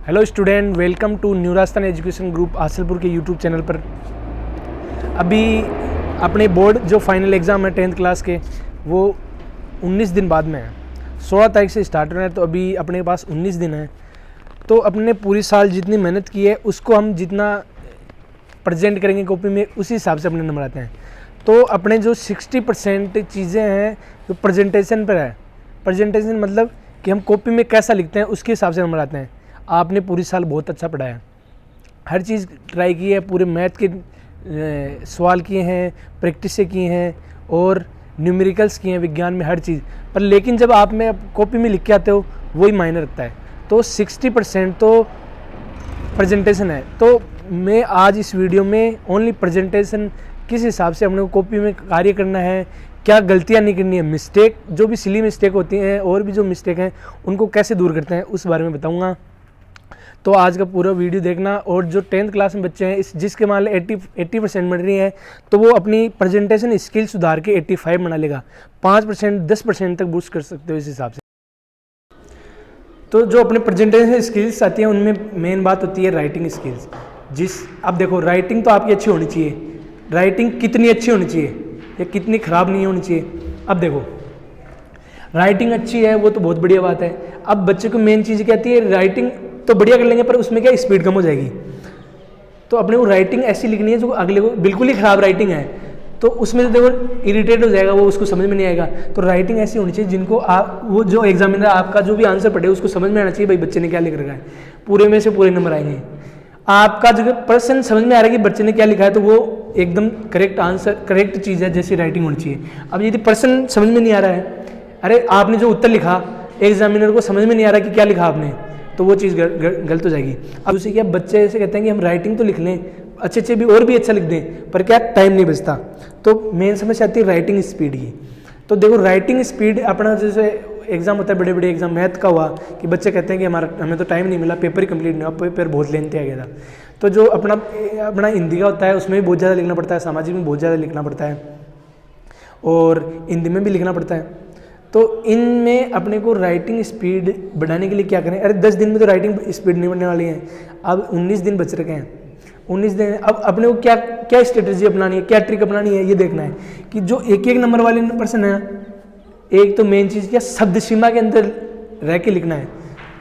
Hello student, welcome to new Rajasthan education group Asalpur के YouTube channel पर। अभी अपने बोर्ड जो फाइनल एग्ज़ाम है 10th क्लास के, वो 19 दिन बाद में है। 16 तारीख से स्टार्ट होना है, तो अभी अपने पास 19 दिन है। तो अपने पूरी साल जितनी मेहनत की है उसको हम जितना प्रेजेंट करेंगे कॉपी में, उसी हिसाब से अपने नंबर आते हैं। तो अपने जो 60% चीज़ें हैं जो प्रेजेंटेशन पर है, प्रेजेंटेशन मतलब कि हम कॉपी में कैसा लिखते हैं उसके हिसाब से नंबर आते हैं। आपने पूरी साल बहुत अच्छा पढ़ा है, हर चीज़ ट्राई की है, पूरे मैथ के सवाल किए हैं, प्रैक्टिस से किए हैं और न्यूमेरिकल्स किए हैं, विज्ञान में हर चीज़ पर। लेकिन जब आप में कॉपी में लिख के आते हो वही मायने रखता है। तो 60% तो प्रेजेंटेशन है। तो मैं आज इस वीडियो में ओनली प्रेजेंटेशन किस हिसाब से अपने को कॉपी में कार्य करना है, क्या गलतियां नहीं करनी है, मिस्टेक जो भी सिली मिस्टेक होती हैं और भी जो मिस्टेक हैं उनको कैसे दूर करते हैं, उस बारे में बताऊंगा। तो आज का पूरा वीडियो देखना। और जो 10th क्लास में बच्चे हैं, इस जिसके मान लो 80% बन रही है, तो वो अपनी प्रेजेंटेशन स्किल सुधार के 85 बना लेगा। 5% 10% तक बूस्ट कर सकते हो इस हिसाब से। तो जो अपने प्रेजेंटेशन स्किल्स आती हैं उनमें मेन बात होती है राइटिंग स्किल्स। अब देखो, राइटिंग तो आपकी अच्छी होनी चाहिए। राइटिंग कितनी अच्छी होनी चाहिए या कितनी ख़राब नहीं होनी चाहिए। अब देखो, राइटिंग अच्छी है वो तो बहुत बढ़िया बात है। अब बच्चे को मेन चीज़ क्या आती है, राइटिंग तो बढ़िया कर लेंगे पर उसमें क्या स्पीड कम हो जाएगी। तो अपने को राइटिंग ऐसी लिखनी है जो अगले को, बिल्कुल ही ख़राब राइटिंग है तो उसमें तो देखो इरिटेट हो जाएगा, वो उसको समझ में नहीं आएगा। तो राइटिंग ऐसी होनी चाहिए जिनको आप, वो जो एग्जामिनर आपका जो भी आंसर पढ़े उसको समझ में आना चाहिए भाई बच्चे ने क्या लिख रखा है। पूरे में से पूरे नंबर आएंगे। आपका जो प्रश्न समझ में आ रहा है कि बच्चे ने क्या लिखा है, तो वो एकदम करेक्ट आंसर, करेक्ट चीज़ है, जैसी राइटिंग होनी चाहिए। अब यदि प्रश्न समझ में नहीं आ रहा है, अरे आपने जो उत्तर लिखा एग्जामिनर को समझ में नहीं आ रहा कि क्या लिखा आपने, तो वो चीज़ गलत हो जाएगी। अब उसे क्या, बच्चे ऐसे कहते हैं कि हम राइटिंग तो लिख लें, अच्छे भी और भी अच्छा लिख दें, पर क्या टाइम नहीं बचता। तो मेन समस्या आती है राइटिंग स्पीड की। तो देखो, राइटिंग स्पीड अपना जैसे एग्जाम होता है, बड़े बड़े एग्जाम मैथ का हुआ कि बच्चे कहते हैं कि हमें तो टाइम नहीं मिला, पेपर ही कंप्लीट नहीं हुआ, पेपर बहुत लेंथी आ गया था। तो जो अपना हिंदी का होता है उसमें भी बहुत ज़्यादा लिखना पड़ता है, सामाजिक में बहुत ज़्यादा लिखना पड़ता है और हिंदी में भी लिखना पड़ता है। तो इनमें अपने को राइटिंग स्पीड बढ़ाने के लिए क्या करें। अरे 10 दिन में तो राइटिंग स्पीड नहीं बढ़ने वाली है, अब 19 दिन बच रखे हैं। 19 दिन, अब अपने को क्या क्या स्ट्रेटजी अपनानी है, क्या ट्रिक अपनानी है, ये देखना है कि जो एक नंबर वाले पर्सन है, एक तो मेन चीज़ क्या, शब्द सीमा के अंदर रह के लिखना है।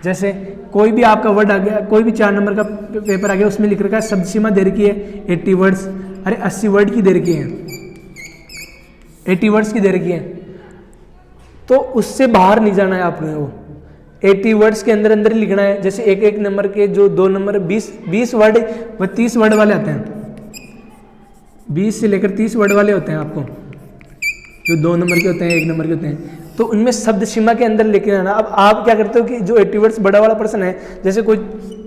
जैसे कोई भी आपका वर्ड आ गया, कोई भी 4 नंबर का पेपर आ गया, उसमें लिख रखा है शब्द सीमा दे रखी है 80 वर्ड्स, अरे 80 वर्ड की दे रखी है, 80 वर्ड्स की दे रखी है, तो उससे बाहर नहीं जाना है आपने। वो 80 वर्ड्स के अंदर अंदर ही लिखना है। जैसे एक नंबर के जो 2 नंबर 20 वर्ड व 30 वर्ड वाले आते हैं, 20 से लेकर 30 वर्ड वाले होते हैं आपको, जो 2 नंबर के होते हैं, 1 नंबर के होते हैं, तो उनमें शब्द सीमा के अंदर लेके आना। अब आप क्या करते हो कि जो 80 वर्ड्स बड़ा वाला पर्सन है, जैसे कोई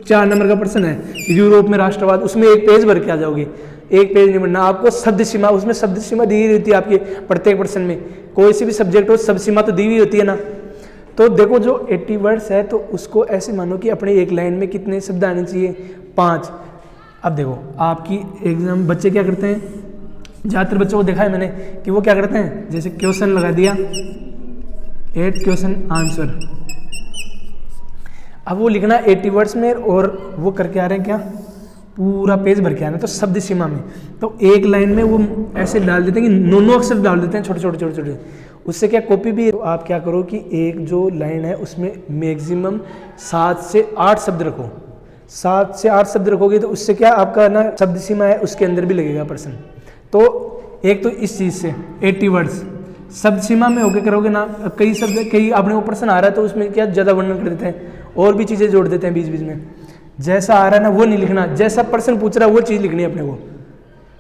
4 नंबर का पर्सन है, यूरोप में राष्ट्रवाद, उसमें एक पेज भर के आ जाओगे, एक पेज नहीं बनना आपको। शब्द सीमा, उसमें शब्द सीमा दी रहती है आपके प्रत्येक पर्सन में, कोई सी भी सब्जेक्ट हो शब्द सीमा तो दी हुई होती है ना। तो देखो, जो 80 वर्ड्स है तो उसको ऐसे मानो कि अपने एक लाइन में कितने शब्द आने चाहिए, 5। अब देखो, आपकी एग्जाम बच्चे क्या करते हैं, ज़्यादातर बच्चों को देखा है मैंने कि वो क्या करते हैं, जैसे क्वेश्चन लगा दिया 8 क्वेश्चन आंसर, अब वो लिखना 80 वर्ड्स में और वो करके आ रहे हैं क्या, पूरा पेज भर के आना। तो शब्द सीमा में तो एक लाइन में वो ऐसे डाल देते हैं कि 9 अक्षर डाल देते हैं, छोटे छोटे। उससे क्या, कॉपी भी तो आप क्या करो कि एक जो लाइन है उसमें मैक्सिमम 7 से 8 शब्द रखो। 7 से 8 शब्द रखोगे तो उससे क्या, आपका ना शब्द सीमा है उसके अंदर भी लगेगा पर्सन। तो एक तो इस चीज़ से 80 वर्ड्स शब्द सीमा में होके करोगे ना। कई शब्द, कई आपने वो पर्सन आ रहा है तो उसमें क्या ज़्यादा वर्णन कर देते हैं और भी चीज़ें जोड़ देते हैं बीच बीच में। जैसा आ रहा है ना वो नहीं लिखना, जैसा पर्सन पूछ रहा है वो चीज़ लिखनी है अपने को।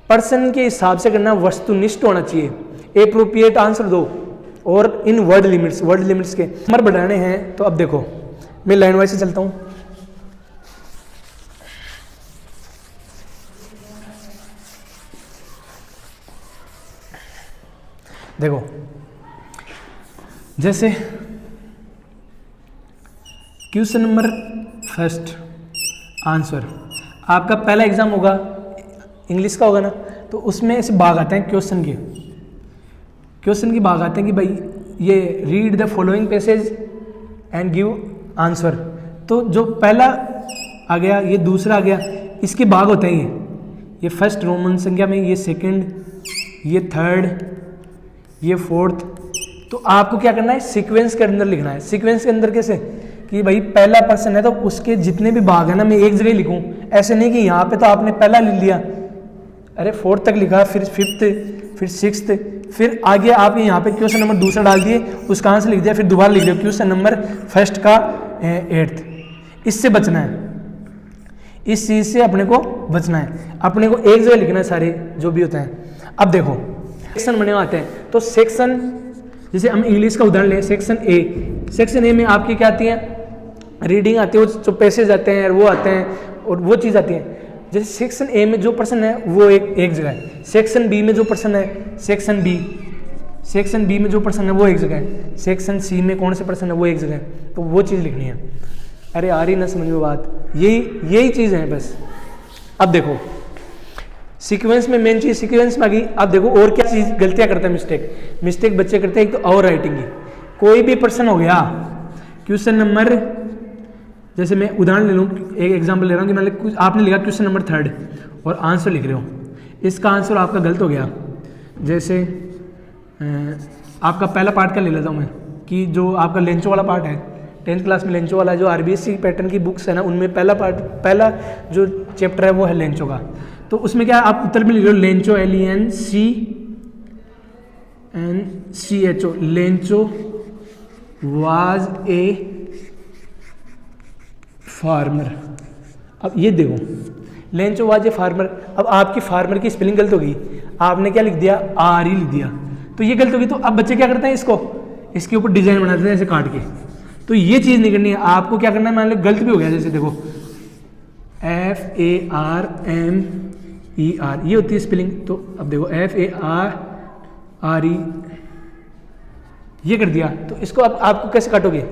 पर्सन के हिसाब से करना, वस्तुनिष्ठ होना चाहिए, एप्रोप्रिएट आंसर दो। और इन वर्ड लिमिट्स के नंबर बढ़ाने हैं। तो अब देखो, मैं लाइन वाइज से चलता हूँ। देखो, जैसे क्वेश्चन नंबर फर्स्ट आंसर, आपका पहला एग्जाम होगा इंग्लिश का होगा ना, तो उसमें ऐसे भाग आते हैं क्वेश्चन की भाग आते हैं कि भाई ये read the following passage and give answer. तो जो पहला आ गया, ये दूसरा आ गया, इसके भाग होते हैं ये फर्स्ट रोमन संख्या में, ये सेकंड, ये थर्ड, ये फोर्थ। तो आपको क्या करना है, सीक्वेंस के अंदर लिखना है। सीक्वेंस के अंदर कैसे कि भाई पहला पर्सन है तो उसके जितने भी भाग है ना मैं एक जगह लिखूं, ऐसे नहीं कि यहाँ पे तो आपने पहला लिख लिया, अरे फोर्थ तक लिखा, फिर फिफ्थ, फिर सिक्स्थ, फिर आगे आप यहाँ पे क्वेश्चन नंबर दूसरा डाल दिए, उसका आंसर लिख दिया, फिर दोबारा लिख दिया क्वेश्चन नंबर फर्स्ट का 8th। इससे बचना है, इस चीज़ से अपने को बचना है, अपने को एक जगह लिखना है सारे जो भी होते हैं। अब देखो सेक्शन बने आते हैं, तो सेक्शन जैसे हम इंग्लिश का उदाहरण लें, सेक्शन ए, सेक्शन ए में आपकी क्या आती है, रीडिंग आती है, जो पैसेज आते हैं वो आते हैं और वो चीज़ आती है। जैसे सेक्शन ए में जो पर्सन है वो एक जगह है, सेक्शन बी में जो पर्सन है, सेक्शन बी में जो पर्सन है वो एक जगह है, सेक्शन सी में कौन से पर्सन है वो एक जगह है, तो वो चीज़ लिखनी है। अरे आ रही ना समझ में बात, यही चीज़ है बस। अब देखो सीक्वेंस में मेन चीज़ सीक्वेंस में आ गई। अब देखो और क्या चीज़ गलतियाँ करते हैं, मिस्टेक बच्चे करते हैं। एक तो और राइटिंग की, कोई भी पर्सन हो गया, क्वेश्चन नंबर, जैसे मैं उदाहरण ले लूँ, एक एग्जाम्पल ले रहा हूँ कि मतलब आपने लिखा क्वेश्चन नंबर 3 और आंसर लिख रहे हो, इसका आंसर आपका गलत हो गया। जैसे आपका पहला पार्ट का ले लेता हूँ मैं, कि जो आपका लेंचो वाला पार्ट है, 10th क्लास में लेंचो वाला जो RBSC पैटर्न की बुक्स है ना, उनमें पहला जो चैप्टर है वो है लेंचो का। तो उसमें क्या आप उत्तर में लिख रहे हो Lencho, LENCHO, Lencho was a farmer. अब ये देखो लेंचो वाज ए फार्मर, अब आपकी फार्मर की स्पेलिंग गलत हो गई, आपने क्या लिख दिया, आर ही लिख दिया, तो ये गलत होगी। तो अब बच्चे क्या करते हैं, इसके ऊपर डिजाइन बनाते हैं ऐसे काट के। तो ये चीज़ नहीं करनी है, आपको क्या करना है, मान लो गलत भी हो गया, जैसे देखो FARMER, ये होती है स्पेलिंग, तो अब देखो FARRE, ये कर दिया, तो इसको अब आपको कैसे काटोगे,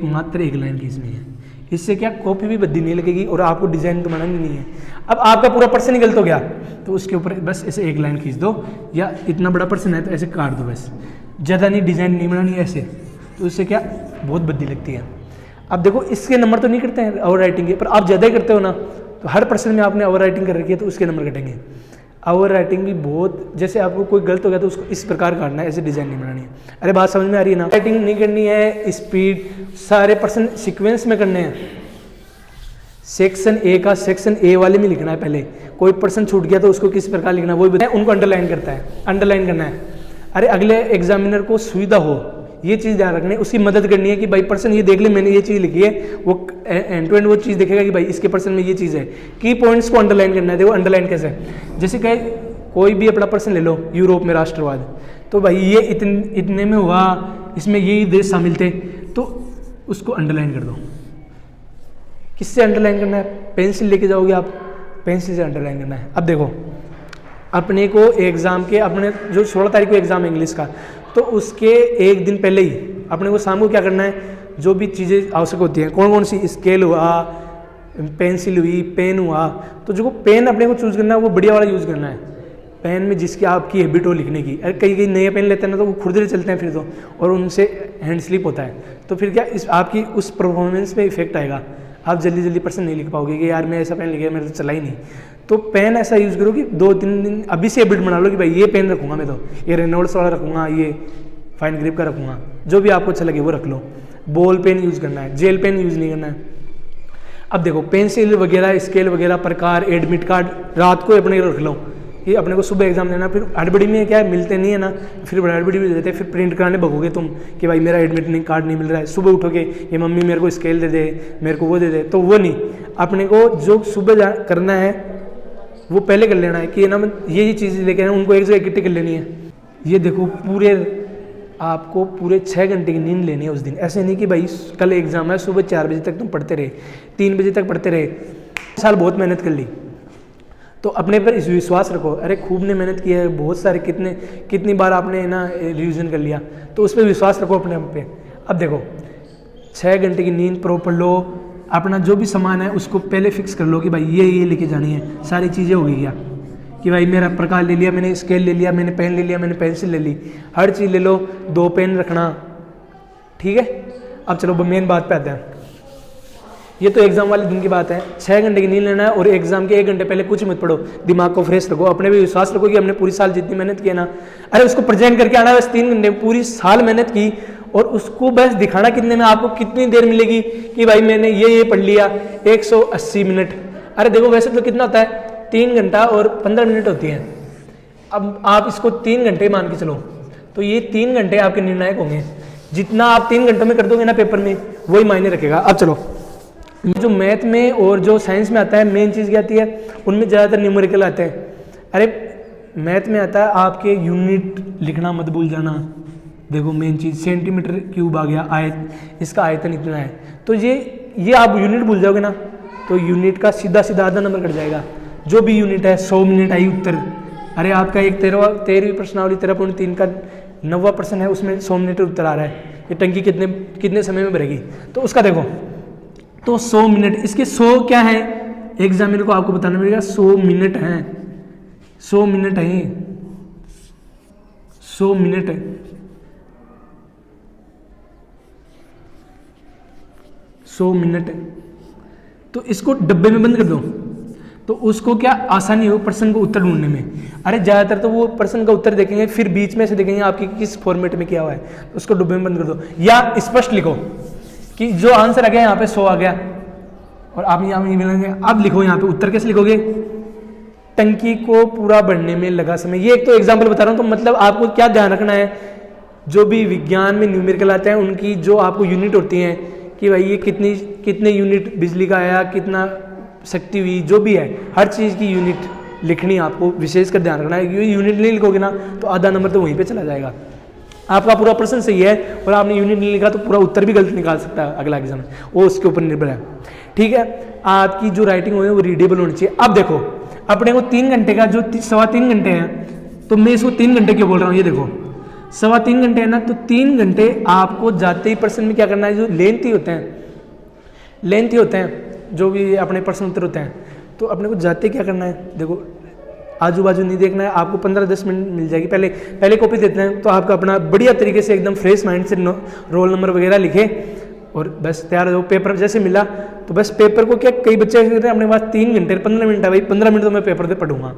मात्र एक लाइन खींचनी है। इससे क्या कॉपी भी बद्दी नहीं लगेगी और आपको डिजाइन तो बनानी नहीं है। अब आपका पूरा पर्सन ही गलत हो गया, तो उसके ऊपर बस ऐसे एक लाइन खींच दो, या इतना बड़ा पर्सन है तो ऐसे काट दो, बस ज़्यादा नहीं, डिजाइन नहीं बनानी ऐसे, तो इससे क्या बहुत बद्दी लगती है। अब देखो इसके नंबर तो नहीं करते हैं ओवर राइटिंग के, पर आप ज़्यादा ही करते हो ना, तो हर पर्सन में आपने ओवर राइटिंग कर रखी है तो उसके नंबर कटेंगे। ओवर राइटिंग भी बहुत, जैसे आपको कोई गलत हो गया तो उसको इस प्रकार काटना है, ऐसे डिजाइन नहीं बनानी है। अरे बात समझ में आ रही है ना, राइटिंग नहीं करनी है, स्पीड सारे पर्सन सीक्वेंस में करने हैं। सेक्शन ए का सेक्शन ए वाले में लिखना है, पहले कोई पर्सन छूट गया तो उसको किस प्रकार लिखना है वो भी बताएं, उनको अंडरलाइन करना है। अरे अगले एग्जामिनर को सुविधा हो, ये चीज़ ध्यान रखनी है, उसकी मदद करनी है कि भाई पर्सन ये देख ले मैंने ये चीज़ लिखी है, वो एंड टू एंड वो चीज़ देखेगा कि भाई इसके पर्सन में ये चीज़ है। की पॉइंट्स को अंडरलाइन करना है। देखो अंडरलाइन कैसे, जैसे कहे कोई भी अपना पर्सन ले लो, यूरोप में राष्ट्रवाद, तो भाई ये इतने में हुआ, इसमें यही देश शामिल थे, तो उसको अंडरलाइन कर दो। किससे अंडरलाइन करना है, पेंसिल लेके जाओगे आप, पेंसिल से अंडरलाइन करना है। अब देखो अपने को एग्ज़ाम के, अपने जो 16 तारीख को एग्ज़ाम है इंग्लिश का, तो उसके एक दिन पहले ही अपने को शाम को क्या करना है, जो भी चीज़ें आवश्यक होती हैं, कौन सी, स्केल हुआ, पेंसिल हुई, पेन हुआ, तो जो पेन अपने को चूज़ करना है वो बढ़िया वाला यूज़ करना है, पेन में जिसकी आपकी हैबिट हो लिखने की। अरे कई नए पेन लेते हैं ना तो वो खुरदरे चलते हैं फिर तो, और उनसे हैंड स्लिप होता है, तो फिर क्या इस आपकी उस परफॉर्मेंस पे इफेक्ट आएगा, आप जल्दी पर्सन नहीं लिख पाओगे कि यार मैं ऐसा पेन लिखा मेरे तो चला ही नहीं। तो पेन ऐसा यूज़ करो कि 2-3 दिन अभी से हैबिट बना लो कि भाई ये पेन रखूँगा मैं, तो ये रेनॉल्ड्स वाला रखूँगा, ये फाइन ग्रिप का रखूँगा, जो भी आपको अच्छा लगे वो रख लो। बॉल पेन यूज़ करना है, जेल पेन यूज़ नहीं करना है। अब देखो पेंसिल वगैरह, स्केल वगैरह, प्रकार, एडमिट कार्ड रात को अपने रख लो कि अपने को सुबह एग्जाम देना, फिर हड़बड़ी में क्या है मिलते नहीं है ना, फिर हड़बड़ी भी देते, फिर प्रिंट कराने भगोगे तुम कि भाई मेरा एडमिट कार्ड नहीं मिल रहा है। सुबह उठोगे ये मम्मी मेरे को स्केल दे दे, मेरे को वो दे दे, तो वो नहीं, अपने को जो सुबह करना है वो पहले कर लेना है कि ना ये चीज़ें लेके आना, उनको एक जगह इकट्ठी कर लेनी है। ये देखो आपको पूरे 6 घंटे की नींद लेनी है उस दिन। ऐसे नहीं कि भाई कल एग्जाम है, सुबह 4 बजे तक तुम पढ़ते रहे, 3 बजे तक पढ़ते रहे, साल बहुत मेहनत कर ली, तो अपने पर इस विश्वास रखो। अरे खूब ने मेहनत की है, बहुत सारे कितनी बार आपने ना रिविजन कर लिया, तो उस पर विश्वास रखो अपने आप पे। अब देखो 6 घंटे की नींद प्रॉपर लो, अपना जो भी सामान है उसको पहले फिक्स कर लो कि भाई ये लेके जानी है, सारी चीज़ें हो गई क्या कि भाई मेरा प्रकार ले लिया, मैंने स्केल ले लिया, मैंने पेन ले लिया, मैंने पेंसिल ले ली, हर चीज़ ले लो, 2 पेन रखना, ठीक है। अब चलो मेन बात पे आते हैं। ये तो एग्जाम वाले दिन की बात है, 6 घंटे की नींद लेना है और एग्जाम के 1 घंटे पहले कुछ मत पढ़ो, दिमाग को फ्रेश रखो, अपने भी विश्वास रखो कि हमने पूरी साल जितनी मेहनत की है ना, अरे उसको प्रेजेंट करके आना, बस 3 घंटे पूरी साल मेहनत की और उसको बस दिखाना कितने में, आपको कितनी देर मिलेगी कि भाई मैंने ये पढ़ लिया, 180 मिनट। अरे देखो वैसे तो कितना होता है, 3 घंटा और 15 मिनट होती है। अब आप इसको 3 घंटे मान के चलो, तो ये 3 घंटे आपके निर्णायक होंगे। जितना आप 3 घंटों में कर दोगे ना पेपर में, वही मायने रखेगा। अब चलो, जो मैथ में और जो साइंस में आता है, मेन चीज़ क्या आती है, उनमें ज़्यादातर न्यूमेरिकल आते हैं। अरे मैथ में आता है आपके यूनिट लिखना मत भूल जाना। देखो मेन चीज़ सेंटीमीटर क्यूब आ गया, आयत, इसका आयतन इतना है, तो ये आप यूनिट भूल जाओगे ना, तो यूनिट का सीधा सीधा आधा नंबर कट जाएगा। जो भी यूनिट है, 100 मिनट आई उत्तर। अरे आपका एक 13वीं प्रश्नावली 13.3 का 90 प्रश्न है, उसमें 100 मिनट उत्तर आ रहा है, ये टंकी कितने समय में भरेगी, तो उसका देखो, तो 100 मिनट, इसके 100 क्या है, एग्जामिनर को आपको बताना पड़ेगा 100 मिनट है, 100 मिनट है, 100 मिनट है, 100 मिनट है, तो इसको डब्बे में बंद कर दो, तो उसको क्या आसानी हो प्रश्न को उत्तर ढूंढने में। अरे ज़्यादातर तो वो प्रश्न का उत्तर देखेंगे, फिर बीच में से देखेंगे आपकी किस फॉर्मेट में किया हुआ है, तो उसको डब्बे में बंद कर दो, या स्पष्ट लिखो कि जो आंसर आ गया यहाँ पे 100 आ गया, और आप यहाँ मिलेंगे। अब लिखो यहाँ पे उत्तर कैसे लिखोगे, टंकी को पूरा भरने में लगा समय। ये एक तो एग्जाम्पल बता रहा हूँ, तो मतलब आपको क्या ध्यान रखना है, जो भी विज्ञान में न्यूमेरिकल आते हैं उनकी जो आपको यूनिट होती हैं कि भाई ये कितने यूनिट बिजली का आया, कितना शक्ति हुई, जो भी है हर चीज़ की यूनिट लिखनी आपको विशेष कर ध्यान रखना है, क्योंकि यूनिट नहीं लिखोगे ना तो आधा नंबर तो वहीं पे चला जाएगा। आपका पूरा प्रश्न सही है और आपने यूनिट नहीं लिखा तो पूरा उत्तर भी गलत निकाल सकता है अगला एग्जाम, वो उसके ऊपर निर्भर है। ठीक है, आपकी जो राइटिंग हो वो रीडेबल होनी चाहिए। अब देखो अपने को 3 घंटे का जो 3.25 घंटे हैं, तो मैं इसको 3 घंटे क्यों बोल रहा हूँ, ये देखो 3.25 घंटे है ना, तो 3 घंटे आपको जाते ही प्रश्न में क्या करना है, जो लेंथी होते हैं जो भी अपने प्रश्न उत्तर होते हैं, तो अपने को जाते क्या करना है, देखो आजू बाजू नहीं देखना है, आपको 15-10 मिनट मिल जाएगी, पहले कॉपी देते हैं, तो आपका अपना बढ़िया तरीके से एकदम फ्रेश माइंड से रोल नंबर वगैरह लिखे और बस तैयार हो। पेपर जैसे मिला तो बस पेपर को क्या, कई बच्चे कहते हैं अपने पास 3 घंटे 15 मिनट है भाई, 15 मिनट तो मैं पेपर पे पढ़ूंगा,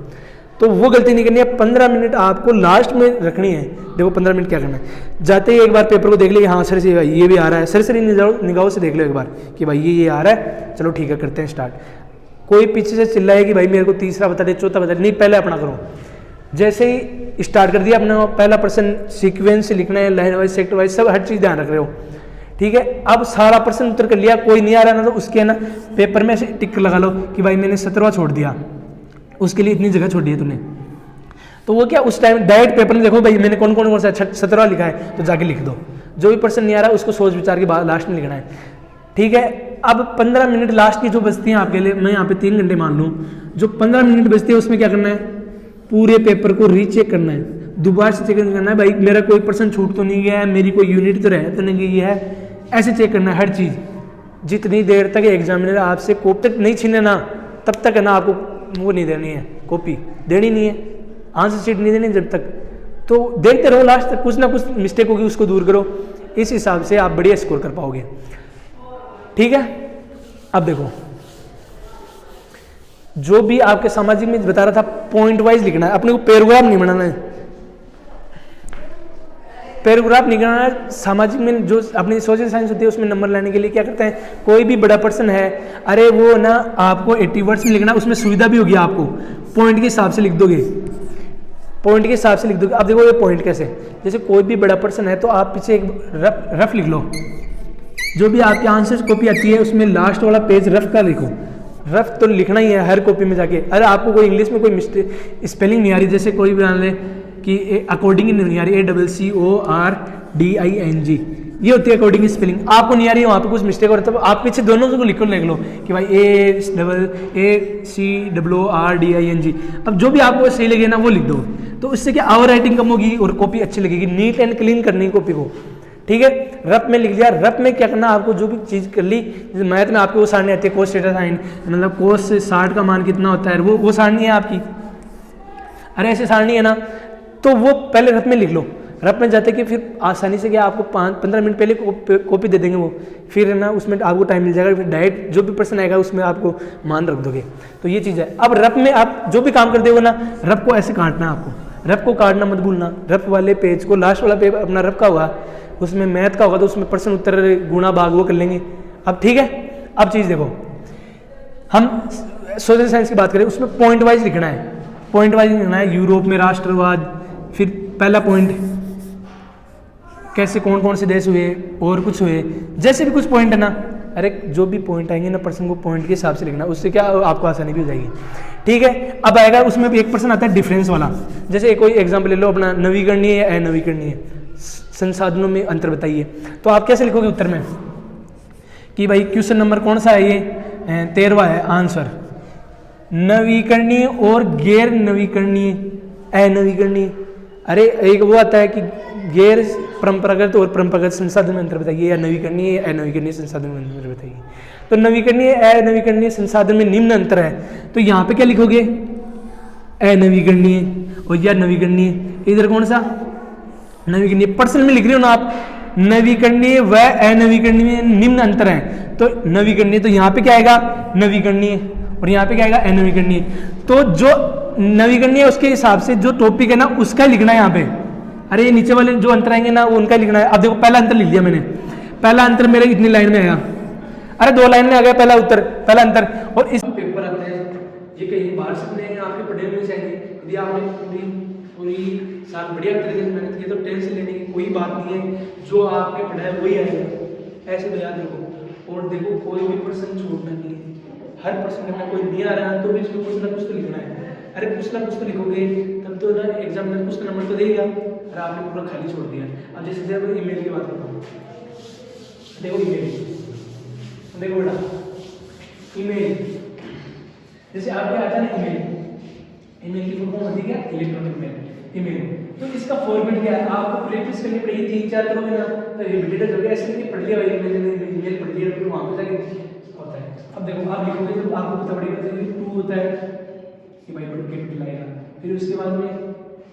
तो वो गलती नहीं करनी है। 15 मिनट आपको लास्ट में रखनी है। देखो 15 मिनट क्या करना है, जाते ही एक बार पेपर को देख लिया, हाँ सर से भाई ये भी आ रहा है, सर निगाहों से देख लो एक बार कि भाई ये आ रहा है, चलो ठीक है करते हैं स्टार्ट। कोई पीछे से चिल्लाए कि भाई मेरे को तीसरा बता दे, चौथा बता दे, नहीं पहले अपना करो। जैसे ही स्टार्ट कर दिया अपने पहला प्रश्न सीक्वेंस से लिखना है, लाइन वाइज सेक्टर वाइज सब हर चीज़ ध्यान रख रहे हो। ठीक है, अब सारा प्रश्न उत्तर कर लिया, कोई नहीं आ रहा ना, तो उसके ना पेपर में ऐसे टिक लगा लो कि भाई मैंने 17वां छोड़ दिया, उसके लिए इतनी जगह छोड़ दी है तूने, तो वो क्या उस टाइम डायरेक्ट पेपर में देखो भाई मैंने कौन सा 17वां लिखा है, तो जाके लिख दो। जो भी प्रश्न नहीं आ रहा उसको सोच विचार के बाद लास्ट में लिखना है। ठीक है, अब 15 मिनट लास्ट की जो बचती हैं आपके लिए, मैं यहाँ पे 3 घंटे मान लूँ, जो 15 मिनट बचती है उसमें क्या करना है, पूरे पेपर को रीचेक करना है, दोबारा से चेक करना है, भाई मेरा कोई प्रश्न छूट तो नहीं गया है, मेरी कोई यूनिट तो रह तो नहीं गई है, ऐसे चेक करना है हर चीज़। जितनी देर तक एग्जामिनर आपसे कॉपी तक नहीं छीने ना, तब तक है ना आपको वो नहीं देनी है, कॉपी देनी नहीं है, आंसर शीट नहीं देनी जब तक, तो देखते रहो लास्ट तक, कुछ ना कुछ मिस्टेक होगी उसको दूर करो, इस हिसाब से आप बढ़िया स्कोर कर पाओगे। ठीक है, अब देखो जो भी आपके सामाजिक में बता रहा था पॉइंट वाइज लिखना है, अपने को पैराग्राफ नहीं बनाना है, पैराग्राफ नहीं करना है। सामाजिक में जो अपनी सोशल साइंस होती है उसमें नंबर लाने के लिए क्या करते हैं, कोई भी बड़ा पर्सन है, अरे वो ना आपको 80 वर्ड्स में लिखना है, उसमें सुविधा भी होगी, आपको पॉइंट के हिसाब से लिख दोगे, पॉइंट के हिसाब से लिख दोगे। अब देखो ये पॉइंट कैसे, जैसे कोई भी बड़ा पर्सन है तो आप पीछे एक रफ लिख लो, जो भी आपकी आंसर कॉपी आती है उसमें लास्ट वाला पेज रफ का लिखो, रफ तो लिखना ही है हर कॉपी में जाके। अरे आपको कोई इंग्लिश में कोई मिस्टेक स्पेलिंग नहीं आ रही, जैसे कोई भी मान ले कि अकॉर्डिंग नहीं आ रही, ACCORDING ये होती है अकॉर्डिंग स्पेलिंग, आपको नहीं आ रही है, वहाँ पे कुछ मिस्टेक हो रहा है, तब आप पीछे दोनों को लिख लो कि भाई ACCORDING। अब जो भी आपको सही लगे ना वो लिख दो, तो उससे क्या आवर राइटिंग कम होगी और कॉपी अच्छी लगेगी, नीट एंड क्लीन करनी है कॉपी को। ठीक है, रफ में लिख लिया, रफ में क्या करना आपको, जो भी चीज़ कर ली, जैसे मैथ में आपको वो सारणी आती है कोस थीटा साइन, मतलब कोस से 60 का मान कितना होता है, वो सारणी है आपकी, अरे ऐसे सारणी है ना, तो वो पहले रफ में लिख लो। रफ में जाते कि फिर आसानी से क्या आपको 5-15 मिनट पहले कॉपी दे देंगे वो, फिर ना उसमें आपको टाइम मिल जाएगा, फिर डायरेक्ट जो भी पर्सन आएगा उसमें आपको मान रख दोगे। तो ये चीज़ है। अब रफ में आप जो भी काम करते हो ना, रफ को ऐसे काटना है आपको, रफ को काटना मत भूलना। रफ वाले पेज को, लास्ट वाला पेज अपना रफ का होगा, उसमें मैथ का होगा तो उसमें प्रश्न उत्तर गुणा भाग वो कर लेंगे। अब ठीक है, अब चीज़ देखो, हम सोशल साइंस की बात करें, उसमें पॉइंट वाइज लिखना है, पॉइंट वाइज लिखना है। यूरोप में राष्ट्रवाद, फिर पहला पॉइंट कैसे कौन कौन से देश हुए और कुछ हुए, जैसे भी कुछ पॉइंट है ना, अरे जो भी पॉइंट आएंगे ना पर्सन को पॉइंट के हिसाब से लिखना, उससे क्या आपको आसानी भी हो जाएगी। ठीक है, अब आएगा उसमें भी एक पर्सन आता है डिफरेंस वाला। जैसे कोई एग्जाम्पल ले लो अपना, नवीकरणीय या अनवीकरणीय संसाधनों में अंतर बताइए, तो आप कैसे लिखोगे उत्तर में कि भाई क्वेश्चन नंबर कौन सा है, ये 13वां है आंसर। नवीकरणीय और गैर नवीकरणीय, अनवीकरणीय, अरे एक वो आता है कि गैर परंपरागत और परंपरागत संसाधन में अंतर बताइए, या नवीकरणीय अनवीकरणीय संसाधन में अंतर बताइए। तो नवीकरणीय अनवीकरणीय संसाधन में निम्न अंतर है, तो यहाँ पे क्या लिखोगे, अनवीकरणीय और या नवीकरणीय। इधर कौन सा, नवीकरणीय। पर्सन में लिख रहे हो ना आप, नवीकरणीय व अनवीकरणीय में निम्न अंतर है, तो नवीकरणीय, तो यहाँ पे क्या आएगा, नवीकरणीय, और यहाँ पे क्या आएगा, अनवीकरणीय। तो जो नवीकरणीय उसके हिसाब से जो टॉपिक है ना उसका लिखना है यहाँ पे। अरे ये नीचे वाले जो अंतर आएंगे ना वो उनका लिखना है। अब देखो पहला अंतर लिख दिया मैंने, पहला अंतर मेरे इतनी लाइन में आया, अरे 2 लाइन में आ गया पहला उत्तर, पहला अंतर। और इस पेपर आते हैं ये कहीं बाहर से नहीं, आपके पढ़े हुए जाएंगे। यदि आपने पूरी साल बढ़िया तरीके से मेहनत की तो टेंशन लेने की कोई बात नहीं है, जो आपने पढ़ा है वही आएगा, ऐसे तो याद रखो। और देखो कोई भी प्रश्न छोड़ना नहीं है, हर प्रश्न करना, कोई नहीं आ रहा है तो भी इसमें कुछ ना कुछ तो लिखना है। अरे कुछ ना कुछ तो लिखोगे तब तो ना एग्जाम में कुछ नंबर तो देगा। अरे आपने पूरा खाली छोड़ दिया। अब जैसे जब ईमेल की बात करता हूँ, देखो ईमेल, देखो बेटा ईमेल, जैसे आपके आता है ईमेल, ईमेल की फुल फॉर्म होती है क्या, इलेक्ट्रॉनिक मेल, ईमेल। तो इसका फॉर्मेट क्या है, आपको प्रैक्टिस करनी पड़ेगी, 3-4 करोगे ना तो रिपीटेड हो गया। ऐसे नहीं पढ़ लिया भाई मैंने ईमेल पढ़ लिया फिर वहाँ पे जाके होता है। अब देखो आप लिखोगे तो आपको पता पड़ेगा, जैसे 2 होता है कि भाई बड़ा कैपिटल आएगा, फिर उसके बाद में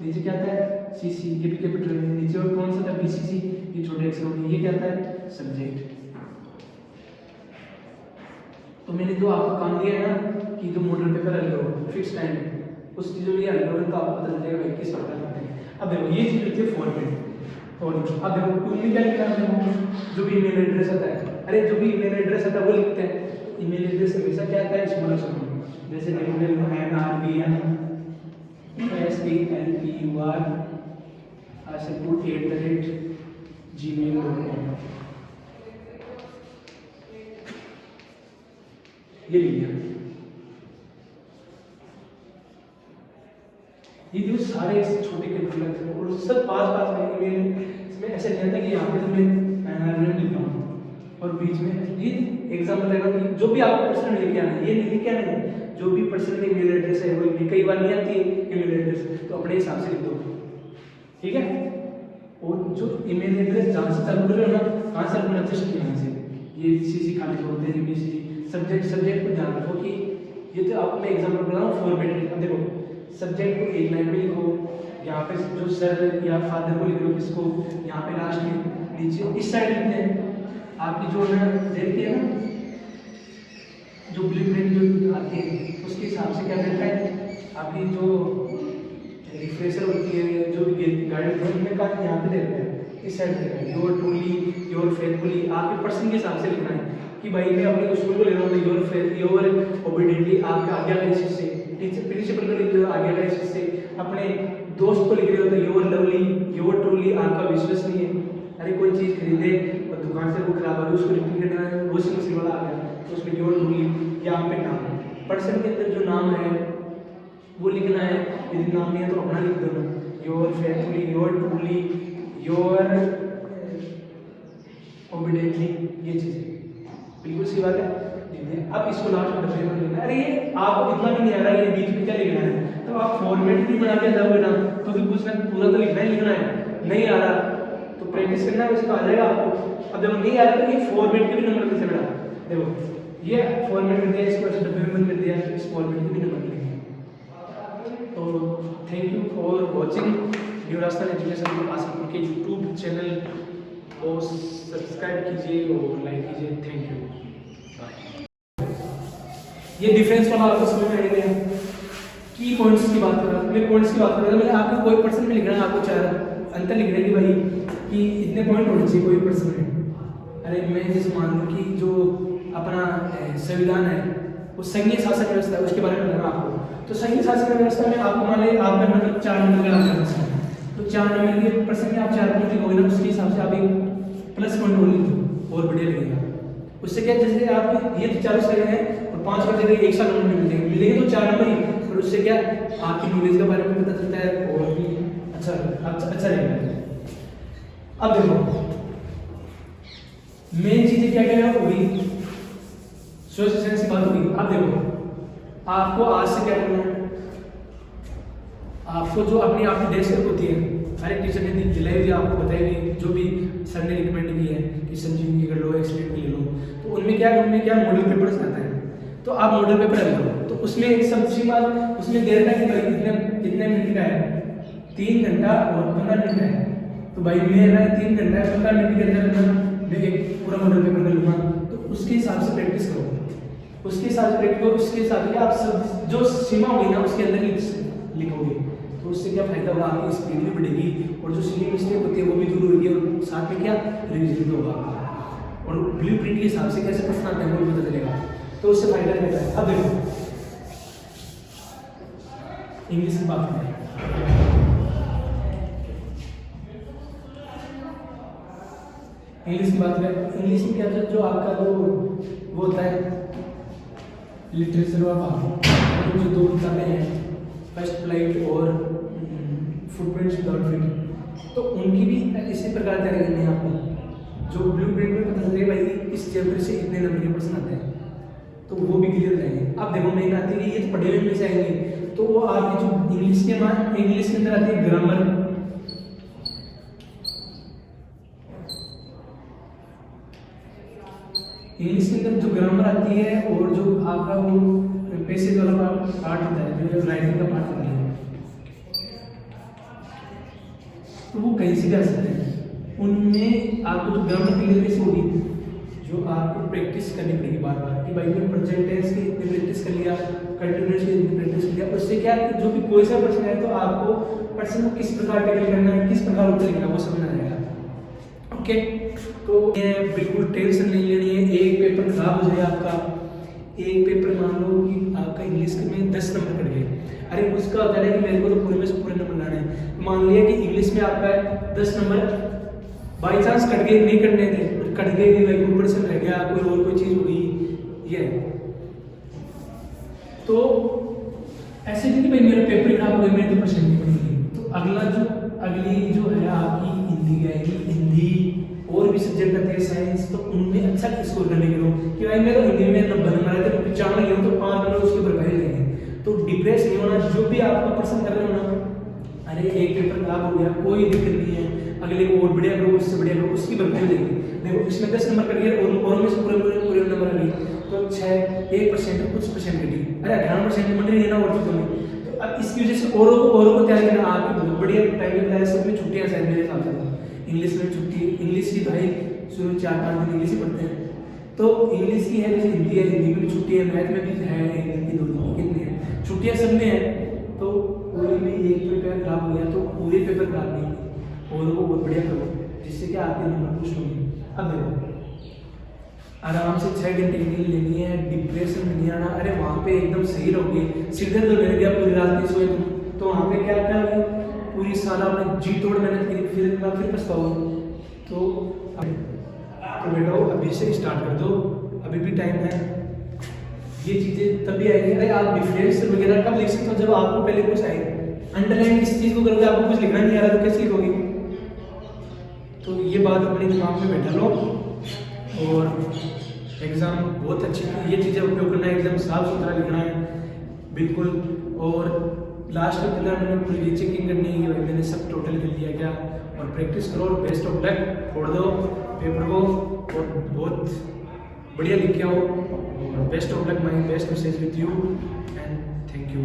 नीचे क्या आता है, सीसी, ये भी कैपिटल में, नीचे और कौन सा था, बीसीसी, ये छोटे अक्षर होंगे, ये क्या आता है, सब्जेक्ट। तो मैंने जो आपको काम दिया है ना कि जो मॉडल पेपर हल करो फिक्स टाइम में, उस चीज़ों में हल करो तो आपको पता चल जाएगा भाई किस प्रकार करते हैं। अब देखो ये चीज़ होती है फॉर्मेट। और अब देखो टू में क्या लिखना है, जो भी ईमेल एड्रेस आता है, अरे जो भी ईमेल एड्रेस आता है वो लिखते हैं। ईमेल एड्रेस हमेशा क्या आता है, स्मॉल अक्षर में, जैसे NRBN@gmail.com, ये लिख दिया। ये जो सारे छोटे कैलकुलेटर और सब पास में ईमेल, इसमें ऐसे नहीं आता कि यहाँ पे तो मैं लिख रहा हूँ और बीच में ये एग्जाम्पल रहेगा कि जो भी आपको पर्सनल लेके आना है, ये नहीं लेके आना है, जो भी पर्सनल ईमेल एड्रेस है वो कई बार नहीं आती है ईमेल एड्रेस, तो अपने हिसाब से लिख दो, ठीक है। और जो ईमेल एड्रेस जहाँ से चालू कर रहे हो ना, कहाँ से अपना एडजस्ट किया, यहाँ से ये सीसी खाली छोड़ते हैं, बीसी सब्जेक्ट को ध्यान रखो कि ये तो आपको मैं एग्जाम्पल बता रहा हूँ फॉर्मेट। अब देखो सब्जेक्ट को एक लाइन में लिखो, यहाँ पे जो सर या फादर को लिख लो, किसको यहाँ पे लास्ट में, नीचे इस साइड लिखते हैं। आपकी जो है देखते हैं ना, जो ब्लू प्रिंट जो आती है उसके हिसाब से क्या करता है, आपकी जो रिफ्रेशर होती है, जो गाइड में का यहाँ पे देखते हैं, इस साइड देखते हैं, योर ट्रूली योर फेथफुली, आपके पर्सन के हिसाब से लिखना है कि भाई मैं अपने स्कूल को ले रहा हूँ, योर ओबीडियंटली आपके आज्ञाकारी शिष्य, टीचर प्रिंसिपल को लिख रहे हो आज्ञाकारी शिष्य, अपने दोस्त को लिख रहे हो तो योर लवली योर ट्रूली आपका विश्वसनीय। अरे कोई चीज़ खरीदे और दुकान से वो खराब है उसको रिटर्न करना है, वॉशिंग मशीन वाला आ गया तो उसमें योर ट्रूली, यहाँ पे नाम पर्सन के अंदर जो नाम है वो लिखना है, यदि नाम नहीं है तो अपना लिख दो, your faithfully your truly your obediently, ये चीज़ें बिल्कुल सी बात है। अब इसको लास्ट में डब्बे में लिखना है। अरे ये आपको इतना भी नहीं आ रहा है, ये बीच में क्या लिखना है, तो आप फॉर्मेट भी बना के जाओगे ना तो भी कुछ ना पूरा तो लिखना ही लिखना है। नहीं आ रहा तो प्रैक्टिस करना है, उसको आ जाएगा आपको। अब जब नहीं आ रहा तो ये फॉर्मेट के भी नंबर कैसे बढ़ा, देखो ये फॉर्मेट कर दिया, इसको ऐसे डब्बे में बंद कर दिया, इस फॉर्मेट के भी नंबर लिखेंगे। तो थैंक यू फॉर वॉचिंग न्यूरास्तान एजुकेशन आसिफपुर के यूट्यूब चैनल को सब्सक्राइब कीजिए और लाइक कीजिए। Thank you. ये डिफरेंस वाला आपको समझ में आ गया। की पॉइंट्स की बात कर रहा हूँ मैं, पॉइंट्स की बात कर रहा हूँ मैंने। आपको कोई पर्सन में लिखना है, आपको चार अंतर लिखना है कि भाई कि इतने पॉइंट होने चाहिए कोई पर्सन में। अरे मैं जैसे मान लूँ कि जो अपना संविधान है वो संघीय शासन व्यवस्था है, उसके बारे में बताना आपको। तो संघीय शासन व्यवस्था में आपको मान लिया आपका नंबर 4 नंबर का आपका प्रश्न है, तो 4 नंबर के प्रश्न में आप 4 पॉइंट लिखोगे ना, उसके हिसाब से आप एक प्लस पॉइंट और लिख दो और बढ़िया लगेगा। उससे क्या जैसे आप ये तो चारों सही है और 5 कर देंगे, एक साल नंबर मिलेंगे तो 4 नंबर ही, और उससे क्या आपकी नॉलेज के बारे में पता चलता है और भी अच्छा रहेगा। अब देखो मेन चीजें क्या क्या होगी, सोशल साइंस की बात होगी। अब देखो आपको आज से क्या करना है, आपको जो अपनी आपकी डेस्क होती है, हर एक टीचर ने दिलाई थी आपको बताएगी, जो भी सर ने रिकमेंड की है कि संजीवनी कर लो, एक्सप्लेन कर लो, तो उनमें क्या मॉडल पेपर्स आता है, तो आप मॉडल पेपर हल करो। तो उसमें एक सबसे बात उसमें दे रखा है कि भाई कितने मिनट का है, 3 घंटा और 15 मिनट का है। तो भाई मेरा 3 घंटा 15 मिनट के अंदर मैं एक पूरा मॉडल पेपर कर लूँगा, तो उसके हिसाब से प्रैक्टिस करो, उसके हिसाब से प्रैक्टिस करो, उसके हिसाब से आप सब जो सीमा होगी ना उसके अंदर लिखोगे, तो उससे क्या फायदा होगा, आपकी स्पीड भी बढ़ेगी और जो सिली मिस्टेक होती है वो भी दूर होगी, और साथ में क्या रिविजन भी होगा और ब्लूप्रिंट के हिसाब से कैसे प्रश्न आते हैं वो भी पता चलेगा, तो उससे फायदा रहता है। अब देखो इंग्लिश की बात करें, इंग्लिश की बात करें, इंग्लिश में क्या जो आपका जो वो होता है लिटरेचर ऑफ जो 2 किताबें हैं, फर्स्ट फ्लाइट और फुटप्रिंट्स विदाउट फीट, तो उनकी भी इसी प्रकार तैयारी करनी है आपको। जो ब्लूप्रिंट में पता चले भाई इस चैप्टर से इतने नंबर के प्रश्न आते हैं, तो वो भी क्लियर रहेंगे। अब देखो मेन आती है ये तो पढ़े हुए में से आएंगे, तो वो आपकी जो इंग्लिश के अंदर आती है ग्रामर, इंग्लिश के अंदर जो ग्रामर आती है और जो आपका वो पैसेज वाला पार्ट होता है, जो राइटिंग का पार्ट होता है, तो वो कहीं से भी आ सकते हैं। उनमें आपको जो ग्रामर क्लियरनेस होगी, जो आपको प्रैक्टिस करनी पड़ेगी बार बार कि भाई मैं प्रेजेंट टेंस की इतनी प्रैक्टिस कर लिया, कंटिन्यूअस की इतनी प्रैक्टिस कर लिया, उससे क्या जो भी कोई सा प्रश्न है तो आपको प्रश्न को किस प्रकार टैकल करना है, किस प्रकार उत्तर लिखना है वो समझ आ जाएगा। ओके, तो ये बिल्कुल टेंशन नहीं लेनी है। एक पेपर खराब हो जाए आपका, एक पेपर मान लो कि आपका इंग्लिश में 10 नंबर कट गए, अरे उसका होता है कि मेरे को तो पूरे में से पूरे नंबर लाने हैं। मान लिया कि इंग्लिश में आपका 10 नंबर बाई चांस कट गए, नहीं कटने थे, कट गए कि भाई ऊपर से रह गया, कोई चीज़ हो गई, ये तो ऐसे नहीं कि भाई मेरा पेपर खराब हो गया, मेरे तो परसेंट नहीं बनेगी। तो अगली जो है आपकी हिंदी आएगी, हिंदी और भी सब्जेक्ट आते हैं साइंस, तो उनमें अच्छा स्कोर करने के लिए कि भाई मेरा हिंदी में 90 नंबर आए थे, 95 लिए तो 5 नंबर उसके ऊपर बढ़े रहेंगे। तो डिप्रेस नहीं होना, जो भी आपका पसंद कर रहे हो ना, अरे एक पेपर खराब हो गया कोई दिक्कत नहीं है, अगले को और बढ़िया करो, उससे बढ़िया करो, उसकी भर्ती हो जाएगी। देखो इसमें 10 नंबर कट गए और में से पूरे नंबर आ गई, तो 1% कुछ परसेंट घटी, अरे 18% मंडी लेना और चीज़ों में। तो अब इसकी वजह से औरों को तैयारी करना आपकी बहुत बढ़िया टाइम मिलता है। सब में छुट्टियाँ शायद मेरे हिसाब से, इंग्लिश में छुट्टी, इंग्लिश की भाई शुरू 4-5 दिन इंग्लिश ही पढ़ते हैं, तो इंग्लिश की है, जैसे हिंदी है, हिंदी में भी छुट्टी है, मैथ में भी है, हिंदी 2 दिन कितनी है छुट्टियाँ सब में है। तो पूरे में एक पेपर खराब हो गया तो पूरे पेपर खराब नहीं और वो बहुत बढ़िया करो, जिससे कि आपके नंबर पुश होंगे। अब देखो आराम से 6 घंटे की नींद लेनी है, डिप्रेशन में नहीं आना। अरे वहाँ पे एकदम सही रहोगे, सिर दर्द होने लग गया पूरी रात नहीं सोए तुम, तो वहाँ पे क्या क्या पूरी साल आपने जी तोड़ मेहनत करी, फिर पछताओगे। तो बेटा अभी से स्टार्ट कर दो, अभी भी टाइम है, ये चीज़ें तभी आएगी। अरे आप डिफरेंस वगैरह कब लिख सकते हो, जब आपको पहले कुछ आए। अंडरलाइन किस चीज़ को करोगे, आपको कुछ लिखना नहीं आ रहा तो कैसे लिखोगे। तो ये बात अपने दिमाग में बैठा लो और एग्ज़ाम बहुत अच्छी ये चीज़ें उपयोग करना है, एग्ज़ाम साफ सुथरा लिखना है बिल्कुल। और लास्ट में 15 मिनट पूरी रीचेकिंग करनी है कि मैंने सब टोटल कर लिया क्या, और प्रैक्टिस करो और बेस्ट ऑफ लक, छोड़ दो पेपर को और बहुत बढ़िया लिख के आओ। और best of luck, my best wishes with you and thank you.